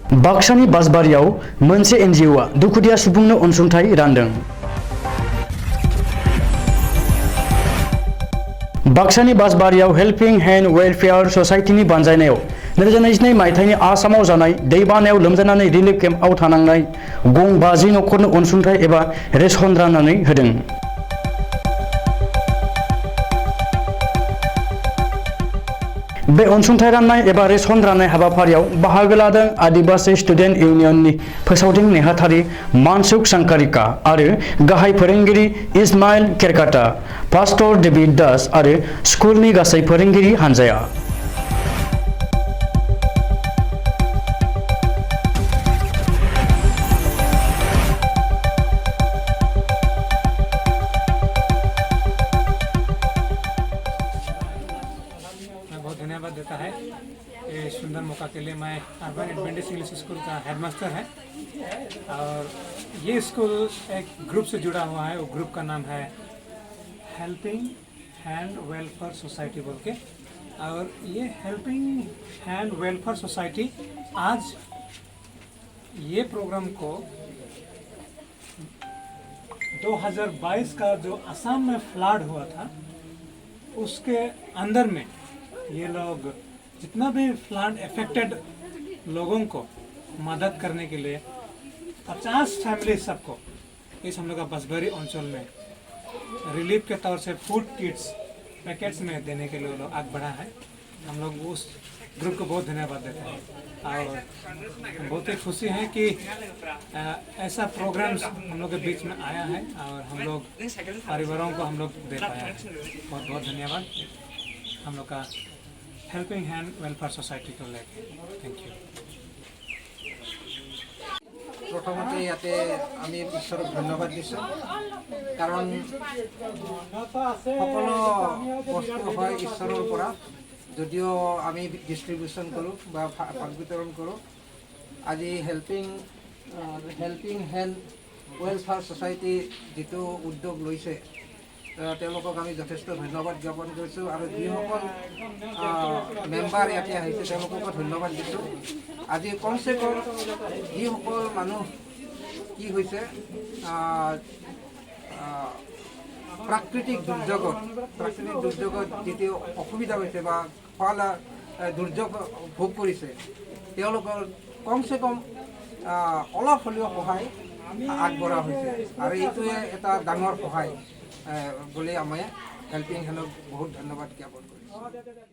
बाक्सानि बासबारियाव मोनसे एनजिअआ दुखुदिया सुबुंनो अनसुंथाइ रानदों। बाक्सानि बासबारियाव हेल्पिं हेन्ड वेलफेयार ससाइटिनि बानजायनायाव 2022 मायथाइनि आसामाव जानाय दैबानायाव लोमजानानै रिलिफ केम्पआव थानांनाय गं 50 नखरनो अनसुंथाइ एबा रेशन राननानै होदों। बे अनसुंथाइ राननाय एबा रेशन राननाय हाबाफारियाव बाहागो लादों आदिबासी स्टुडेन्ट इउनियननि फोसावदिं नेहाथारि मानसुख सांकारिका आरो गाहाय फोरोंगिरि इस्माइल केरकाटा, पास्टर डेभिड दास आरो स्कुलनि गासै फोरोंगिरि हानजाया। बहुत धन्यवाद देता है ये सुंदर मौका के लिए। मैं अर्बन एडवेंटिस्ट इंग्लिश स्कूल का हेडमास्टर है और ये स्कूल एक ग्रुप से जुड़ा हुआ है। वो ग्रुप का नाम है हेल्पिंग हैंड वेलफेयर सोसाइटी बोल के। और ये हेल्पिंग हैंड वेलफेयर सोसाइटी आज ये प्रोग्राम को 2022 का जो असम में फ्लड हुआ था उसके अंदर में ये लोग जितना भी फ्लड अफेक्टेड लोगों को मदद करने के लिए 50 फैमिली सबको इस हम लोग का बसबारी अंचल में रिलीफ के तौर से फूड किट्स पैकेट्स में देने के लिए वो लोग आग बढ़ा है। हम लोग उस ग्रुप को बहुत धन्यवाद देते हैं और बहुत ही खुशी है कि ऐसा प्रोग्राम्स हम लोग के बीच में आया है और हम लोग परिवारों को हम लोग दे पाया है। बहुत बहुत धन्यवाद हम लोग का हेल्पिंग हैंड वेलफेयर सोसाइटी को लेके। Thank you. प्रथमते याते आमी ईश्वरक धन्यवाद दिছোঁ कारण সকলো বস্তু হয় ঈশ্বৰৰ পৰা। যদিও আমি ডিস্ট্রিবিউশন কৰোঁ বা ভাগ বিতৰণ কৰোঁ, আজি হেল্পিং হেণ্ড ৱেলফেয়াৰ ছ'চাইটি যিটো উদ্যোগ লৈছে তেওঁলোকক আমি যথেষ্ট ধন্যবাদ জ্ঞাপন কৰিছোঁ আৰু যিসকল মেম্বাৰ ইয়াতে আহিছে তেওঁলোককো ধন্যবাদ দিছোঁ। আজি কমচে কম যিসকল মানুহ কি হৈছে প্ৰাকৃতিক দুৰ্যোগত যিটো অসুবিধা হৈছে বা খোৱা দুৰ্যোগ ভোগ কৰিছে তেওঁলোকৰ কমচে কম অলপ হ'লেও সহায় আগবঢ়া হৈছে আৰু এইটোৱে এটা ডাঙৰ সহায় বুলি আমি হেল্পিং হেণ্ডক বহুত ধন্যবাদ জ্ঞাপন কৰিছোঁ।